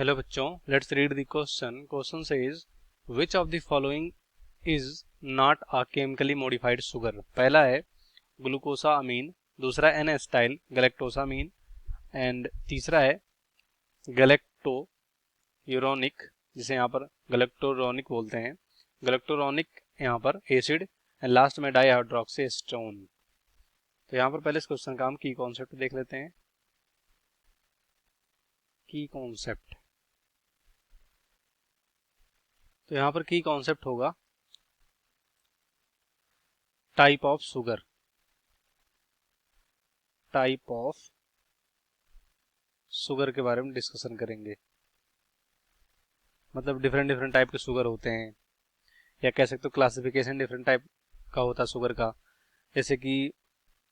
Hello बच्चों, let's read the question. Question says which of the following is not a chemically modified sugar. पहला है ग्लूकोसा अमीन, दूसरा N acetyl गैलेक्टोसामीन and तीसरा है गैलेक्टो uronic, जिसे यहाँ पर गैलेक्टोरोनिक बोलते हैं, गैलेक्टोरोनिक यहाँ पर एसिड एंड लास्ट में डाईहाइड्रोक्सी एस्टोन। तो यहाँ पर पहले इस क्वेश्चन का हम की कॉन्सेप्ट देख लेते हैं। की कॉन्सेप्ट, तो यहाँ पर की कॉन्सेप्ट होगा type of sugar, type of sugar के बारे में डिस्कशन करेंगे। मतलब डिफरेंट डिफरेंट टाइप के शुगर होते हैं, या कह सकते हो क्लासिफिकेशन डिफरेंट टाइप का होता है शुगर का। जैसे कि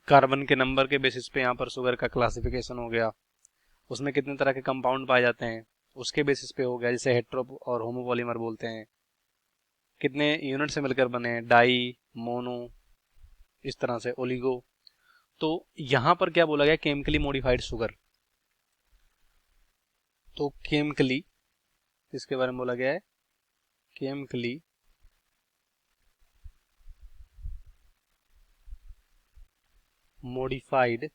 कार्बन के नंबर के बेसिस पे यहाँ पर शुगर का क्लासिफिकेशन हो गया, उसमें कितने तरह के कंपाउंड पाए जाते हैं उसके बेसिस पे हो गया, जैसे हेट्रो और होमोपॉलीमर बोलते हैं, कितने यूनिट से मिलकर बने हैं, डाई, मोनो, इस तरह से ओलिगो। तो यहाँ पर क्या बोला गया, केमिकली मॉडिफाइड शुगर। तो केमिकली इसके बारे में बोला गया है, केमिकली मॉडिफाइड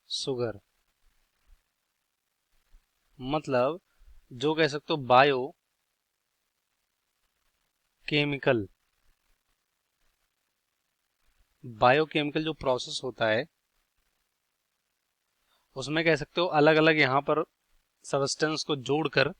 शुगर, मतलब जो कह सकते हो बायो केमिकल, बायोकेमिकल जो प्रोसेस होता है उसमें कह सकते हो अलग अलग यहाँ पर सब्सटेंस को जोड़कर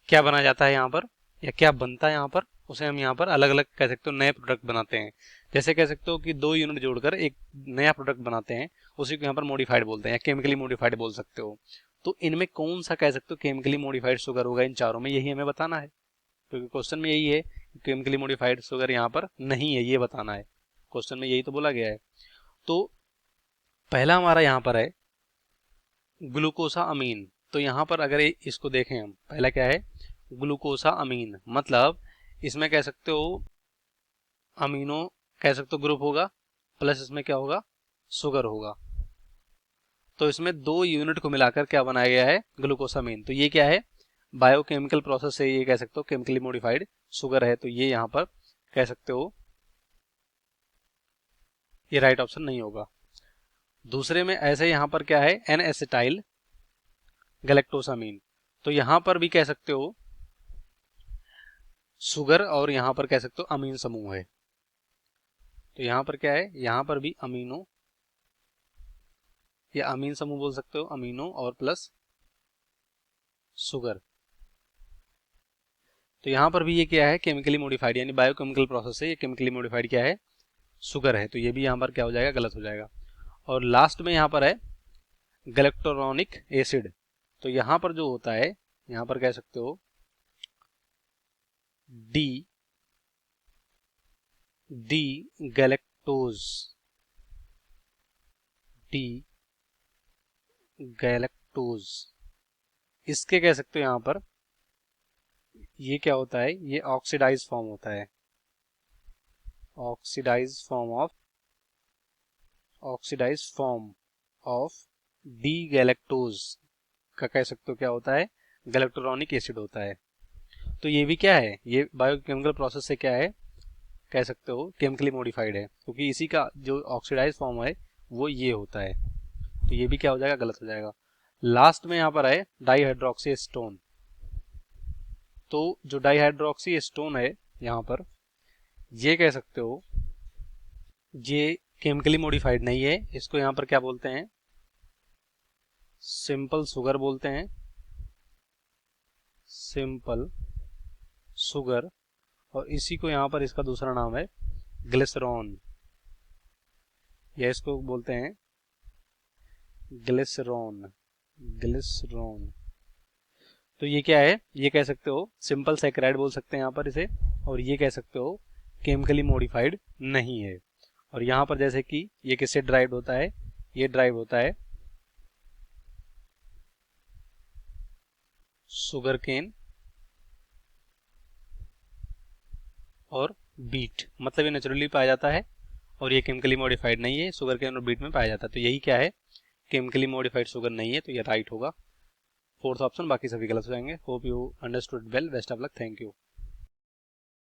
क्या बनाया जाता है यहाँ पर, या क्या बनता है यहाँ पर, उसे हम यहाँ पर अलग अलग कह सकते हो नए प्रोडक्ट बनाते हैं। जैसे कह सकते हो कि 2 यूनिट जोड़कर एक नया प्रोडक्ट बनाते हैं, उसी को यहाँ पर मॉडिफाइड बोलते हैं, या केमिकली मॉडिफाइड बोल सकते हो। तो इनमें कौन सा कह सकते हो केमिकली मॉडिफाइड शुगर होगा इन चारों में, यही हमें बताना है, क्योंकि क्वेश्चन में यही है कि केमिकली मॉडिफाइड शुगर यहाँ पर नहीं है, ये बताना है। क्वेश्चन में यही तो बोला गया है। तो पहला हमारा यहाँ पर है ग्लूकोसा अमीन। तो यहाँ पर अगर इसको देखें हम, पहला क्या है ग्लूकोसा अमीन, मतलब इसमें कह सकते हो अमीनो कह सकते हो ग्रुप होगा, प्लस इसमें क्या होगा, शुगर होगा। तो इसमें 2 यूनिट को मिलाकर क्या बनाया गया है, ग्लूकोसामीन। तो ये क्या है, बायोकेमिकल प्रोसेस से ये कह सकते हो केमिकली मॉडिफाइड शुगर है। तो ये यहाँ पर कह सकते हो ये राइट ऑप्शन नहीं होगा। दूसरे में ऐसे यहाँ पर क्या है, एन एसिटाइल गैलेक्टोसामीन। तो यहाँ पर भी कह सकते हो शुगर और यहाँ पर कह सकते हो अमीन समूह है। तो यहाँ पर क्या है, यहाँ पर भी अमीनो या अमीन समूह बोल सकते हो, अमीनो और प्लस शुगर। तो यहाँ पर भी ये क्या है, केमिकली मॉडिफाइड, यानी बायोकेमिकल प्रोसेस से ये केमिकली मॉडिफाइड क्या है, शुगर है। तो ये भी यहाँ पर क्या हो जाएगा, गलत हो जाएगा। और लास्ट में यहाँ पर है गैलेक्टोरोनिक एसिड। तो यहाँ पर जो होता है, यहाँ पर कह सकते हो D D galactose, D galactose, इसके कह सकते हो यहाँ पर ये क्या होता है, ये ऑक्सीडाइज फॉर्म होता है, oxidize form of D galactose का कह सकते हो क्या होता है, गैलेक्टोरोनिक एसिड होता है। तो ये भी क्या है, ये बायोकेमिकल प्रोसेस से क्या है, कह सकते हो केमिकली मॉडिफाइड है, क्योंकि इसी का जो ऑक्सीडाइज फॉर्म है वो ये होता है। तो ये भी क्या हो जाएगा, गलत हो जाएगा। लास्ट में यहाँ पर है डाईहाइड्रोक्सी एस्टोन। तो जो डाईहाइड्रोक्सी एस्टोन है यहाँ पर, ये कह सकते हो ये केमिकली मॉडिफाइड नहीं है, इसको यहाँ पर क्या बोलते हैं, सिंपल शुगर बोलते हैं, सिंपल शुगर। और इसी को यहाँ पर इसका दूसरा नाम है ग्लिसरॉन, या इसको बोलते हैं ग्लिसरॉन, ग्लिसरॉन। तो ये क्या है, ये कह सकते हो सिंपल सैकराइड बोल सकते हैं यहाँ पर इसे, और ये कह सकते हो केमिकली मॉडिफाइड नहीं है। और यहाँ पर जैसे कि ये किससे ड्राइव होता है, ये ड्राइव होता है शुगर केन और बीट, मतलब ये नेचुरली पाया जाता है और ये केमिकली मॉडिफाइड नहीं है, शुगर केन और बीट में पाया जाता है। तो यही क्या है, केमिकली मॉडिफाइड शुगर नहीं है, तो ये राइट होगा फोर्थ ऑप्शन, बाकी सभी गलत हो जाएंगे। Hope you understood well, best of luck, thank you.